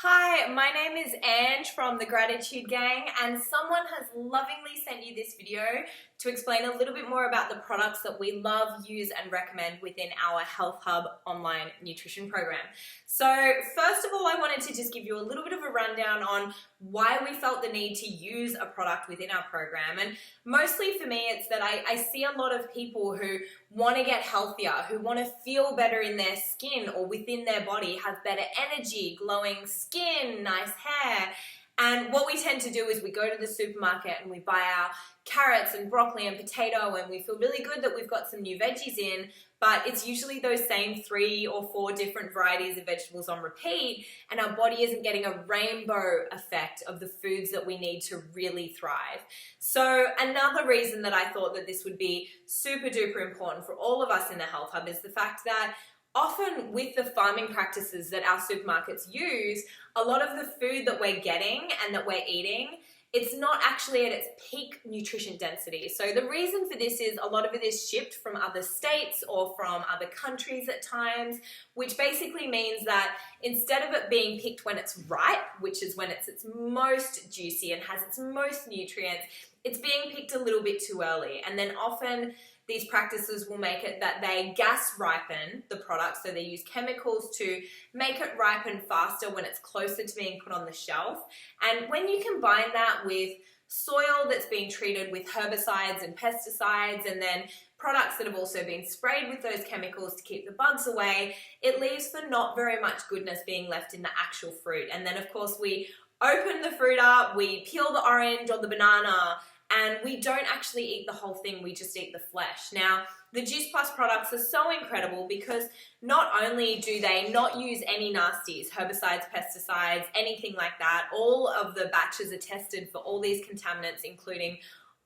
Hi, my name is Ange from the Gratitude Gang, and someone has lovingly sent you this video to explain a little bit more about the products that we love, use, and recommend within our Health Hub online nutrition program. So first of all, I wanted to just give you a little bit of a rundown on why we felt the need to use a product within our program. And mostly for me, it's that I see a lot of people who want to get healthier, who want to feel better in their skin or within their body, have better energy, glowing skin, nice hair. And what we tend to do is we go to the supermarket and we buy our carrots and broccoli and potato, and we feel really good that we've got some new veggies in, but it's usually those same 3 or 4 different varieties of vegetables on repeat, and our body isn't getting a rainbow effect of the foods that we need to really thrive. So another reason that I thought that this would be super duper important for all of us in the Health Hub is the fact that often with the farming practices that our supermarkets use, a lot of the food that we're getting and that we're eating, it's not actually at its peak nutrition density. So the reason for this is a lot of it is shipped from other states or from other countries at times, which basically means that instead of it being picked when it's ripe, which is when it's its most juicy and has its most nutrients, it's being picked a little bit too early. And then often these practices will make it that they gas ripen the product, so they use chemicals to make it ripen faster when it's closer to being put on the shelf. And when you combine that with soil that's been treated with herbicides and pesticides, and then products that have also been sprayed with those chemicals to keep the bugs away, it leaves for not very much goodness being left in the actual fruit. And then of course we open the fruit up, we peel the orange or the banana, and we don't actually eat the whole thing, we just eat the flesh. Now, the Juice Plus products are so incredible because not only do they not use any nasties, herbicides, pesticides, anything like that, all of the batches are tested for all these contaminants, including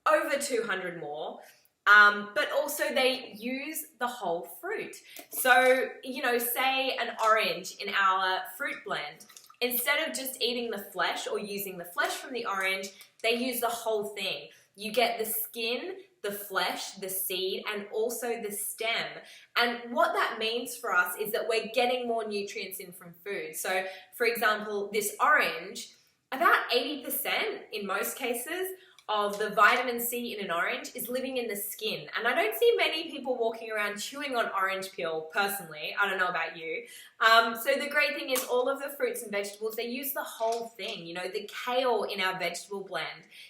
over 200 more. But also they use the whole fruit. So, say an orange in our fruit blend, instead of just eating the flesh or using the flesh from the orange, they use the whole thing. You get the skin, the flesh, the seed, and also the stem. And what that means for us is that we're getting more nutrients in from food. So, for example, this orange, about 80% in most cases of the vitamin C in an orange is living in the skin. And I don't see many people walking around chewing on orange peel personally. I don't know about you. So the great thing is all of the fruits and vegetables, they use the whole thing. The kale in our vegetable blend,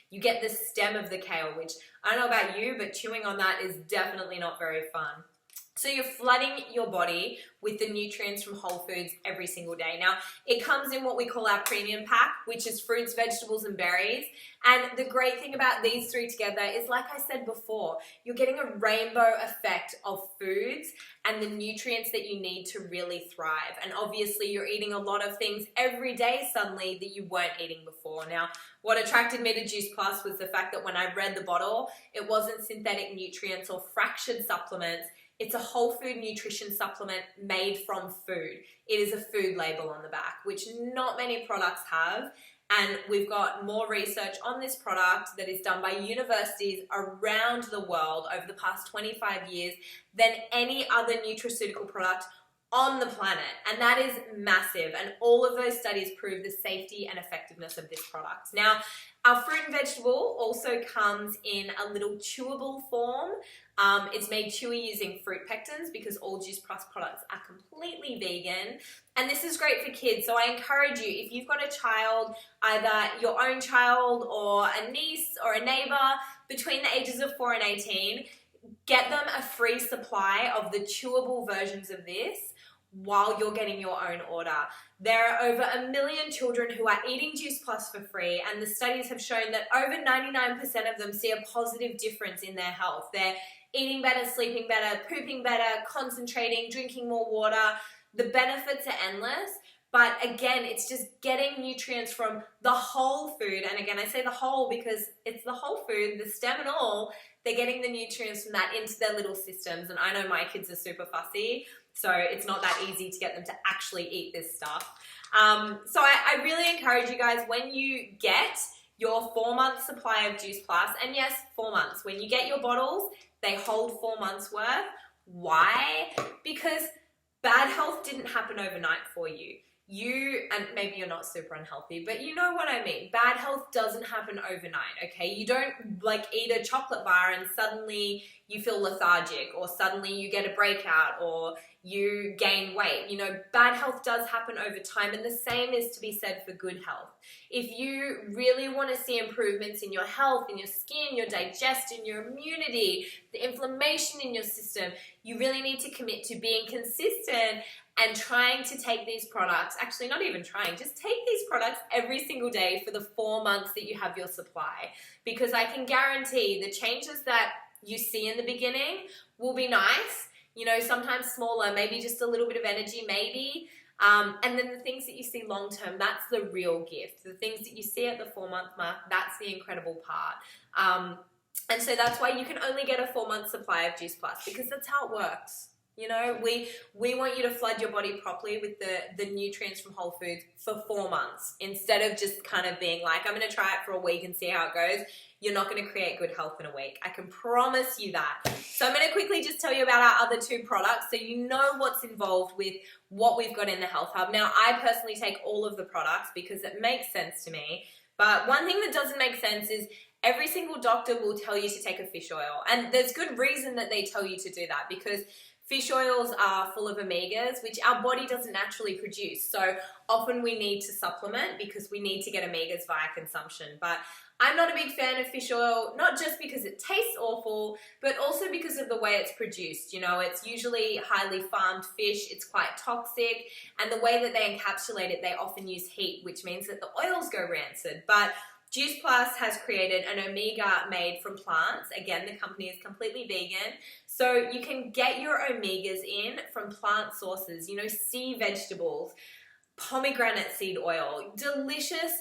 you get the stem of the kale, which I don't know about you, but chewing on that is definitely not very fun. So you're flooding your body with the nutrients from whole foods every single day. Now, it comes in what we call our premium pack, which is fruits, vegetables, and berries. And the great thing about these 3 together is, like I said before, you're getting a rainbow effect of foods and the nutrients that you need to really thrive. And obviously, you're eating a lot of things every day suddenly that you weren't eating before. Now, what attracted me to Juice Plus was the fact that when I read the bottle, it wasn't synthetic nutrients or fractured supplements. It's a whole food nutrition supplement made from food. It is a food label on the back, which not many products have. And we've got more research on this product that is done by universities around the world over the past 25 years than any other nutraceutical product on the planet. And that is massive. And all of those studies prove the safety and effectiveness of this product. Now, our fruit and vegetable also comes in a little chewable form. It's made chewy using fruit pectins because all Juice Plus products are completely vegan. And this is great for kids. So I encourage you, if you've got a child, either your own child or a niece or a neighbor between the ages of 4 and 18, get them a free supply of the chewable versions of this while you're getting your own order. There are over 1 million children who are eating Juice Plus for free, and the studies have shown that over 99% of them see a positive difference in their health. They're eating better, sleeping better, pooping better, concentrating, drinking more water. The benefits are endless. But again, it's just getting nutrients from the whole food. And again, I say the whole because it's the whole food, the stem and all. They're getting the nutrients from that into their little systems. And I know my kids are super fussy, so it's not that easy to get them to actually eat this stuff. So I really encourage you guys, when you get your 4-month supply of Juice Plus, and yes, 4 months, when you get your bottles, they hold 4 months worth. Why? Because bad health didn't happen overnight for you. and maybe you're not super unhealthy, but you know what I mean. Bad health doesn't happen overnight, okay? You don't like eat a chocolate bar and suddenly you feel lethargic, or suddenly you get a breakout, or you gain weight. You know, bad health does happen over time, and the same is to be said for good health. If you really want to see improvements in your health, in your skin, your digestion, your immunity, the inflammation in your system, you really need to commit to being consistent and trying to take these products, actually not even trying, just take these products every single day for the 4 months that you have your supply. Because I can guarantee the changes that you see in the beginning will be nice, you know, sometimes smaller, maybe just a little bit of energy, maybe. And then the things that you see long term, that's the real gift. The things that you see at the 4-month mark, that's the incredible part. And so that's why you can only get a 4-month supply of Juice Plus, because that's how it works. You know, we want you to flood your body properly with the nutrients from whole foods for 4 months, instead of just kind of being like, I'm going to try it for a week and see how it goes. You're not going to create good health in a week. I can promise you that. So I'm going to quickly just tell you about our other 2 products so you know what's involved with what we've got in the Health Hub. Now, I personally take all of the products because it makes sense to me. But one thing that doesn't make sense is every single doctor will tell you to take a fish oil. And there's good reason that they tell you to do that, because fish oils are full of omegas, which our body doesn't naturally produce. So often we need to supplement because we need to get omegas via consumption. But I'm not a big fan of fish oil, not just because it tastes awful, but also because of the way it's produced. You know, it's usually highly farmed fish, it's quite toxic, and the way that they encapsulate it, they often use heat, which means that the oils go rancid. But Juice Plus has created an omega made from plants. Again, the company is completely vegan. So you can get your omegas in from plant sources, you know, sea vegetables, pomegranate seed oil, delicious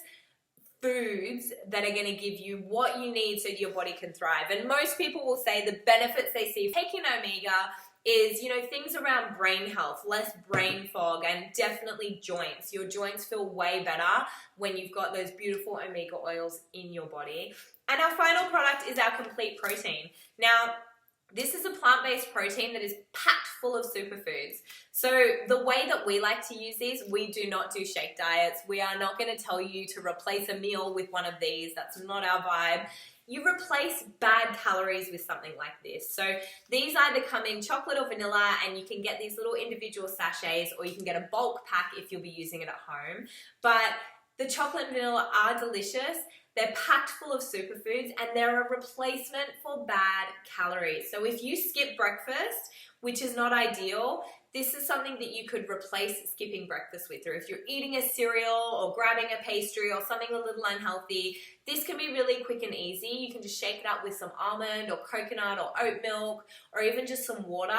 foods that are going to give you what you need so your body can thrive. And most people will say the benefits they see taking omega is, you know, things around brain health, less brain fog, and definitely joints. Your joints feel way better when you've got those beautiful omega oils in your body. And our final product is our complete protein. Now, this is a plant-based protein that is packed full of superfoods. So the way that we like to use these, we do not do shake diets. We are not going to tell you to replace a meal with one of these. That's not our vibe. You replace bad calories with something like this. So these either come in chocolate or vanilla, and you can get these little individual sachets, or you can get a bulk pack if you'll be using it at home. But the chocolate and vanilla are delicious. They're packed full of superfoods, and they're a replacement for bad calories. So if you skip breakfast, which is not ideal, this is something that you could replace skipping breakfast with. Or if you're eating a cereal or grabbing a pastry or something a little unhealthy, this can be really quick and easy. You can just shake it up with some almond or coconut or oat milk, or even just some water,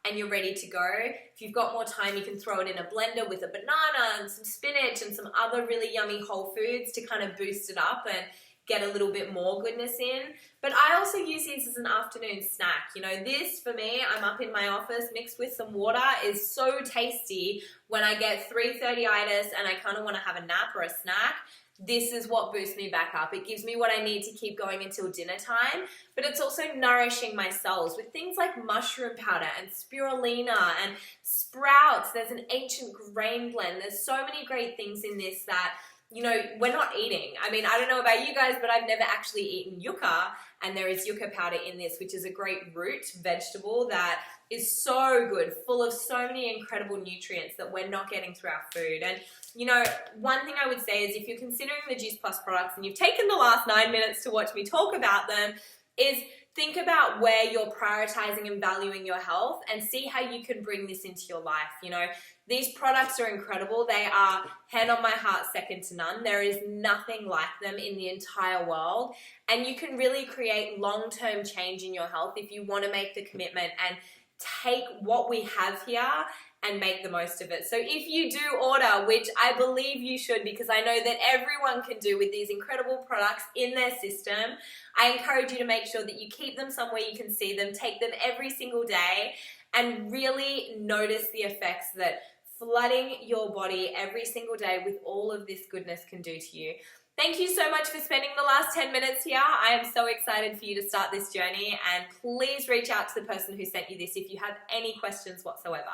and you're ready to go. If you've got more time, you can throw it in a blender with a banana and some spinach and some other really yummy whole foods to kind of boost it up and get a little bit more goodness in. But I also use these as an afternoon snack. You know, this for me, I'm up in my office mixed with some water, is so tasty when I get 3:30itis and I kind of want to have a nap or a snack. This is what boosts me back up. It gives me what I need to keep going until dinner time, but it's also nourishing my cells with things like mushroom powder and spirulina and sprouts. There's an ancient grain blend. There's so many great things in this that, you know, we're not eating. I mean, I don't know about you guys, but I've never actually eaten yucca, and there is yucca powder in this, which is a great root vegetable that is so good, full of so many incredible nutrients that we're not getting through our food. And, you know, one thing I would say is if you're considering the Juice Plus products and you've taken the last 9 minutes to watch me talk about them, is think about where you're prioritizing and valuing your health and see how you can bring this into your life. You know, these products are incredible. They are, hand on my heart, second to none. There is nothing like them in the entire world. And you can really create long-term change in your health if you want to make the commitment and take what we have here and make the most of it. So if you do order, which I believe you should, because I know that everyone can do with these incredible products in their system, I encourage you to make sure that you keep them somewhere you can see them, take them every single day, and really notice the effects that flooding your body every single day with all of this goodness can do to you. Thank you so much for spending the last 10 minutes here. I am so excited for you to start this journey, and please reach out to the person who sent you this if you have any questions whatsoever.